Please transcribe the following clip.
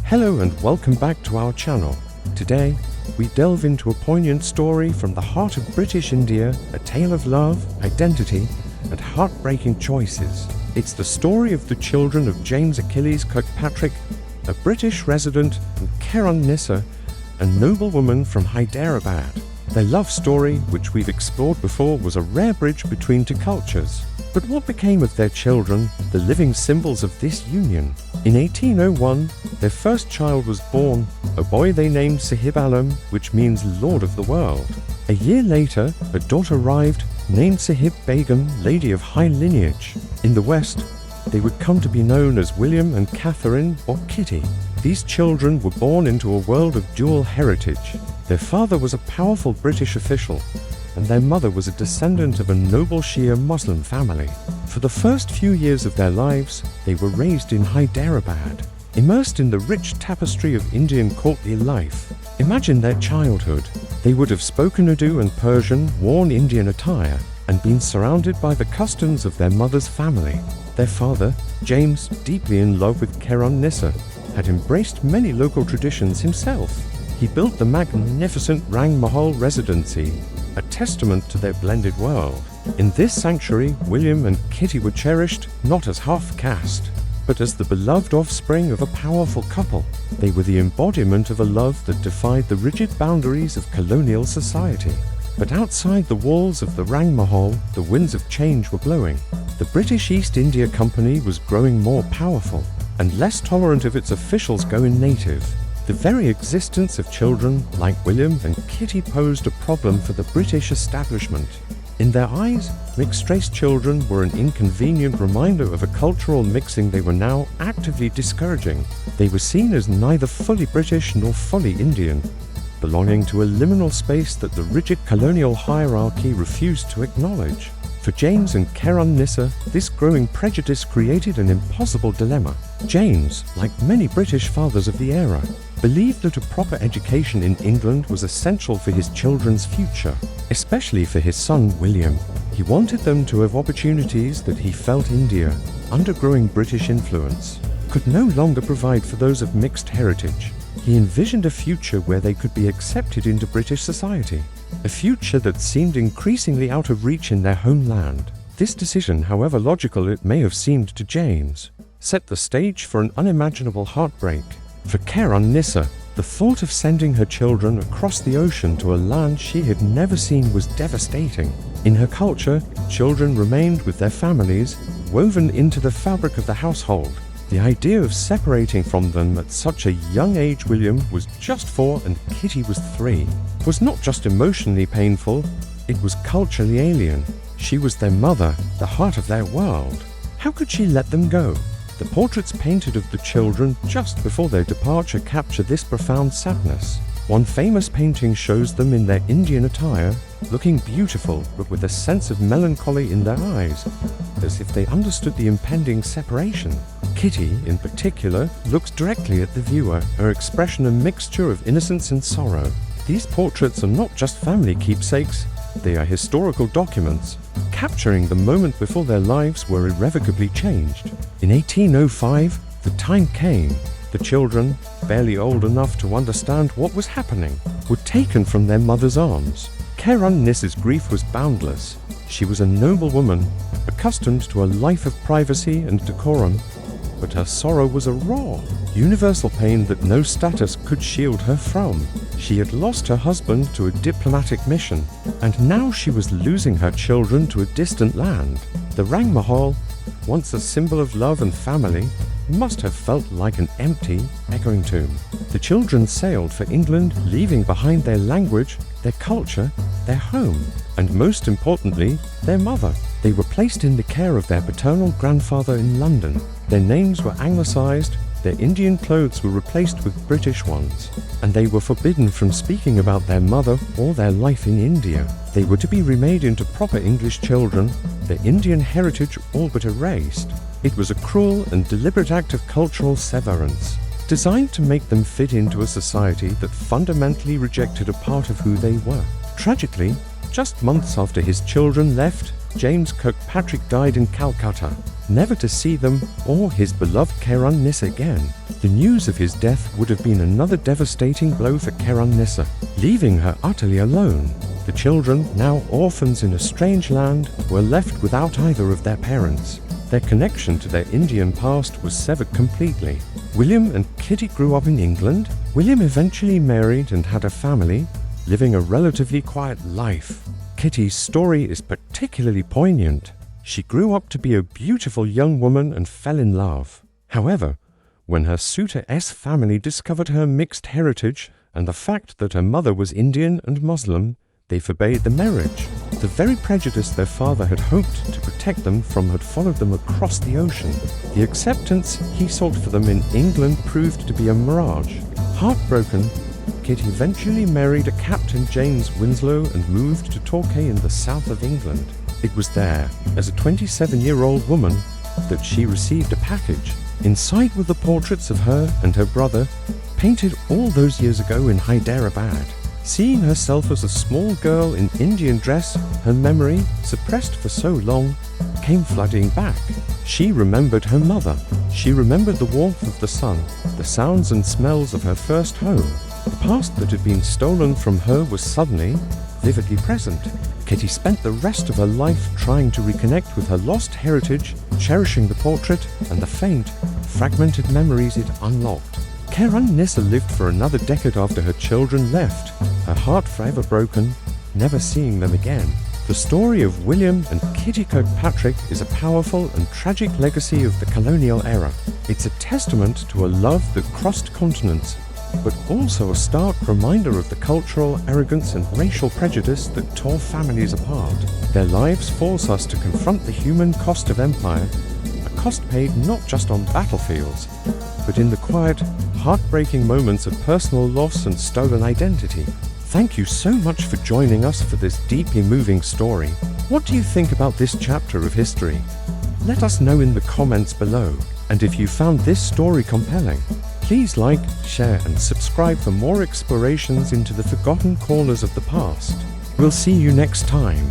Hello and welcome back to our channel. Today, we delve into a poignant story from the heart of British India, a tale of love, identity, and heartbreaking choices. It's the story of the children of James Achilles Kirkpatrick, a British resident, and Khair-un-Nissa, a noblewoman from Hyderabad. Their love story, which we've explored before, was a rare bridge between two cultures. But what became of their children, the living symbols of this union? In 1801, their first child was born, a boy they named Sahib Alam, which means Lord of the World. A year later, a daughter arrived, named Sahib Begum, Lady of High Lineage. In the West, they would come to be known as William and Catherine, or Kitty. These children were born into a world of dual heritage. Their father was a powerful British official, and their mother was a descendant of a noble Shia Muslim family. For the first few years of their lives, they were raised in Hyderabad, immersed in the rich tapestry of Indian courtly life. Imagine their childhood. They would have spoken Urdu and Persian, worn Indian attire, and been surrounded by the customs of their mother's family. Their father, James, deeply in love with Khair-un-Nissa, had embraced many local traditions himself. He built the magnificent Rang Mahal residency, a testament to their blended world. In this sanctuary, William and Kitty were cherished not as half-caste, but as the beloved offspring of a powerful couple. They were the embodiment of a love that defied the rigid boundaries of colonial society. But outside the walls of the Rang Mahal, the winds of change were blowing. The British East India Company was growing more powerful and less tolerant of its officials going native. The very existence of children like William and Kitty posed a problem for the British establishment. In their eyes, mixed-race children were an inconvenient reminder of a cultural mixing they were now actively discouraging. They were seen as neither fully British nor fully Indian, belonging to a liminal space that the rigid colonial hierarchy refused to acknowledge. For James and Khair-un-Nissa, this growing prejudice created an impossible dilemma. James, like many British fathers of the era, believed that a proper education in England was essential for his children's future, especially for his son William. He wanted them to have opportunities that he felt India, under growing British influence, could no longer provide for those of mixed heritage. He envisioned a future where they could be accepted into British society, a future that seemed increasingly out of reach in their homeland. This decision, however logical it may have seemed to James, set the stage for an unimaginable heartbreak. For Khair-un-Nissa, the thought of sending her children across the ocean to a land she had never seen was devastating. In her culture, children remained with their families, woven into the fabric of the household. The idea of separating from them at such a young age, William was just 4 and Kitty was 3, was not just emotionally painful, it was culturally alien. She was their mother, the heart of their world. How could she let them go? The portraits painted of the children just before their departure capture this profound sadness. One famous painting shows them in their Indian attire, looking beautiful but with a sense of melancholy in their eyes, as if they understood the impending separation. Kitty, in particular, looks directly at the viewer, her expression a mixture of innocence and sorrow. These portraits are not just family keepsakes, they are historical documents, capturing the moment before their lives were irrevocably changed. In 1805, the time came. The children, barely old enough to understand what was happening, were taken from their mother's arms. Khair-un-Nissa's grief was boundless. She was a noble woman, accustomed to a life of privacy and decorum, but her sorrow was a raw, universal pain that no status could shield her from. She had lost her husband to a diplomatic mission, and now she was losing her children to a distant land. The Rang Mahal, once a symbol of love and family, must have felt like an empty, echoing tomb. The children sailed for England, leaving behind their language, their culture, their home, and most importantly, their mother. They were placed in the care of their paternal grandfather in London. Their names were anglicized, their Indian clothes were replaced with British ones, and they were forbidden from speaking about their mother or their life in India. They were to be remade into proper English children, their Indian heritage all but erased. It was a cruel and deliberate act of cultural severance, designed to make them fit into a society that fundamentally rejected a part of who they were. Tragically, just months after his children left, James Kirkpatrick died in Calcutta, never to see them or his beloved Khair-un-Nissa again. The news of his death would have been another devastating blow for Khair-un-Nissa, leaving her utterly alone. The children, now orphans in a strange land, were left without either of their parents. Their connection to their Indian past was severed completely. William and Kitty grew up in England. William eventually married and had a family, living a relatively quiet life. Kitty's story is particularly poignant. She grew up to be a beautiful young woman and fell in love. However, when her suitor's family discovered her mixed heritage and the fact that her mother was Indian and Muslim, they forbade the marriage. The very prejudice their father had hoped to protect them from had followed them across the ocean. The acceptance he sought for them in England proved to be a mirage. Heartbroken, Kitty eventually married a Captain James Winslow and moved to Torquay in the south of England. It was there, as a 27-year-old woman, that she received a package. Inside were the portraits of her and her brother, painted all those years ago in Hyderabad. Seeing herself as a small girl in Indian dress, her memory, suppressed for so long, came flooding back. She remembered her mother. She remembered the warmth of the sun, the sounds and smells of her first home. The past that had been stolen from her was suddenly, vividly present. Kitty spent the rest of her life trying to reconnect with her lost heritage, cherishing the portrait and the faint, fragmented memories it unlocked. Khair-un-Nissa lived for another decade after her children left, her heart forever broken, never seeing them again. The story of William and Kitty Kirkpatrick is a powerful and tragic legacy of the colonial era. It's a testament to a love that crossed continents, but also a stark reminder of the cultural arrogance and racial prejudice that tore families apart. Their lives force us to confront the human cost of empire, a cost paid not just on battlefields, but in the quiet, heartbreaking moments of personal loss and stolen identity. Thank you so much for joining us for this deeply moving story. What do you think about this chapter of history? Let us know in the comments below. And if you found this story compelling, please like, share and subscribe for more explorations into the forgotten corners of the past. We'll see you next time.